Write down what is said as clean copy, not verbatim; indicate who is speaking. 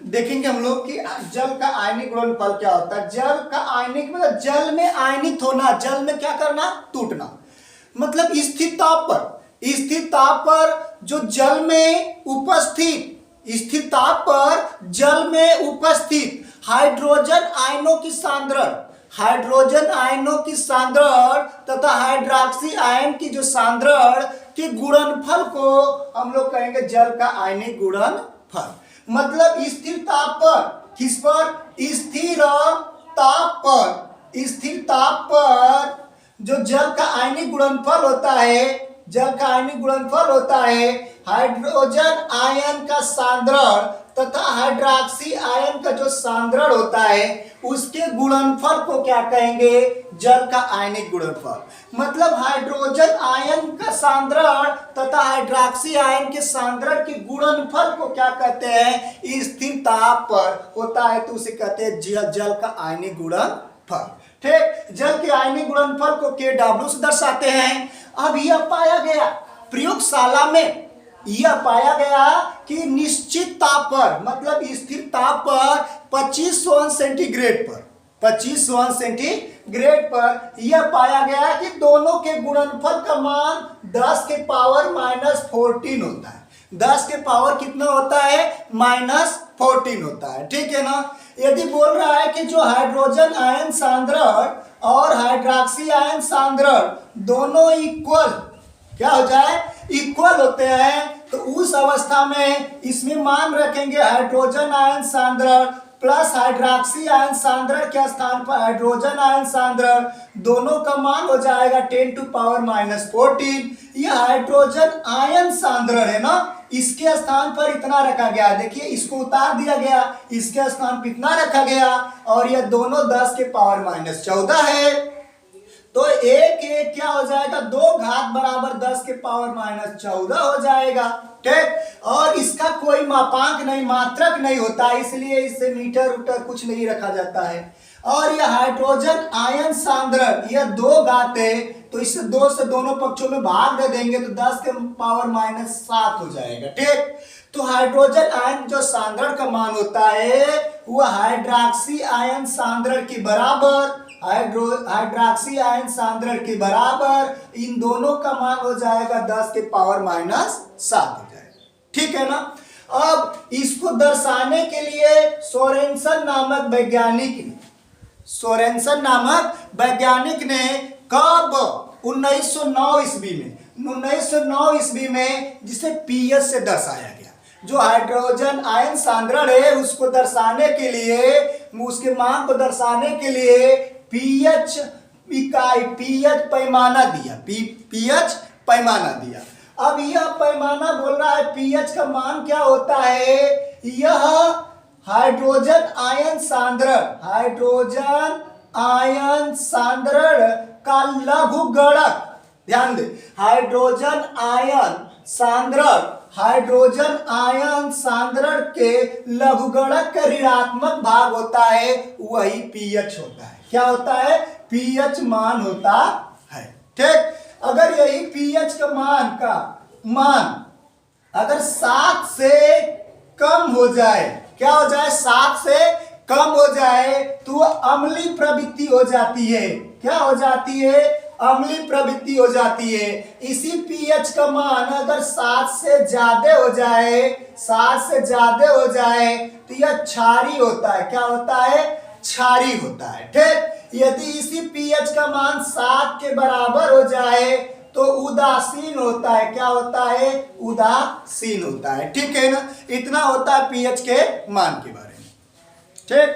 Speaker 1: देखेंगे हम लोग कि जल का आयनिक गुणनफल क्या होता है। जल का आयनिक मतलब जल में आयनित होना, जल में क्या करना, टूटना। मतलब स्थिर ताप पर जो जल में उपस्थित, स्थिर ताप पर जल में उपस्थित हाइड्रोजन आयनों की सांद्रण, हाइड्रोजन आयनों की सांद्रण तथा हाइड्रोक्सी आयन की जो सांद्रण के गुणनफल को हम लोग कहेंगे जल का आयनिक गुणनफल। मतलब स्थिर ताप पर, किस पर, स्थिर ताप पर, स्थिर ताप पर जो जल का आयनिक गुणनफल होता है, जल का आयनिक गुणनफल होता है हाइड्रोजन आयन का सांद्रण तथा हाइड्रोक्सी आयन का जो सांद्रण होता है उसके गुणनफल को क्या कहेंगे, जल का आयनिक गुणनफल। मतलब हाइड्रोजन आयन का सांद्रण तथा हाइड्रोक्सी आयन के सांद्रण के गुणनफल को क्या कहते हैं, स्थिर ताप पर होता है तो उसे कहते हैं जल का आयनिक गुणनफल। ठीक, जल के आयनिक गुणनफल को Kw से दर्शाते हैं। अब यह पाया गया प्रयोगशाला में, यह पाया गया कि निश्चित ताप पर, मतलब स्थिर ताप पर 2500 सेंटीग्रेड पर, 2500 सेंटीग्रेड पर यह पाया गया कि दोनों के गुणनफल का मान 10 के पावर -14 होता है। 10 के पावर कितना होता है, -14 होता है। ठीक है ना। यदि बोल रहा है कि जो हाइड्रोजन आयन सांद्रण और हाइड्रोक्सी आयन सांद्रण दोनों इक्वल क्या हो जाए, इक्वल होते हैं, तो उस अवस्था में इसमें मान रखेंगे हाइड्रोजन आयन सांद्रण प्लस हाइड्रोक्सी आयन सांद्रण के स्थान पर हाइड्रोजन आयन सांद्रण, दोनों का मान हो जाएगा 10 टू पावर -14। यह हाइड्रोजन आयन सांद्रण है ना, इसके स्थान पर इतना रखा गया, देखिए इसको उतार दिया गया, इसके स्थान पर इतना रखा गया और यह दोनों 10 के पावर -14 है। तो एक एक क्या हो जाएगा, 2 घात बराबर 10 के पावर -14 हो जाएगा। ठीक, और इसका कोई मापांक नहीं, मात्रक नहीं होता, इसलिए इससे मीटर उटर कुछ नहीं रखा जाता है। और यह हाइड्रोजन आयन सांद्रण यह 2 घात है, तो इसे 2 से दोनों पक्षों में भाग दे देंगे तो 10 के पावर -7 हो जाएगा। ठीक, तो हाइड्रोजन आयन जो सांद्रण का मान होता है वह हाइड्रोक्सी आयन सांद्रण के बराबर, हाइड्रोक्सी आयन सांद्रण के बराबर, इन दोनों का मान हो जाएगा 10 के पावर -7 हो जाएगा। ठीक है ना। अब इसको दर्शाने के लिए सोरेनसन नामक वैज्ञानिक ने कब 1909 ईस्वी में जिसे पीएच से दर्शाया गया। जो हाइड्रोजन आयन सांद्रण है उसको दर्शाने के लिए, उसके मान को दर्शाने के लिए पीएच इकाई, पीएच पैमाना दिया, पीएच पैमाना दिया। अब यह पैमाना बोल रहा है पीएच का मान क्या होता है, यह हाइड्रोजन आयन सांद्रण का लघुगणक, ध्यान दे, हाइड्रोजन आयन सांद्रण के लघुगणक का ऋणात्मक भाग होता है, वही पीएच होता है। क्या होता है, पीएच मान होता है। ठीक, अगर यही पीएच का मान अगर 7 से कम हो जाए, क्या हो जाए, 7 से कम हो जाए तो अम्लीय प्रवृत्ति हो जाती है। क्या हो जाती है, अम्लीय प्रवृत्ति हो जाती है। इसी पीएच का मान अगर 7 से ज्यादा हो जाए, 7 से ज्यादा हो जाए तो यह क्षारीय होता है। क्या होता है, क्षारीय होता है। ठीक, यदि इसी पीएच का मान 7 के बराबर हो जाए तो उदासीन होता है। क्या होता है, उदासीन होता है। ठीक है ना। इतना होता है पीएच के मान के बारे में। ठीक।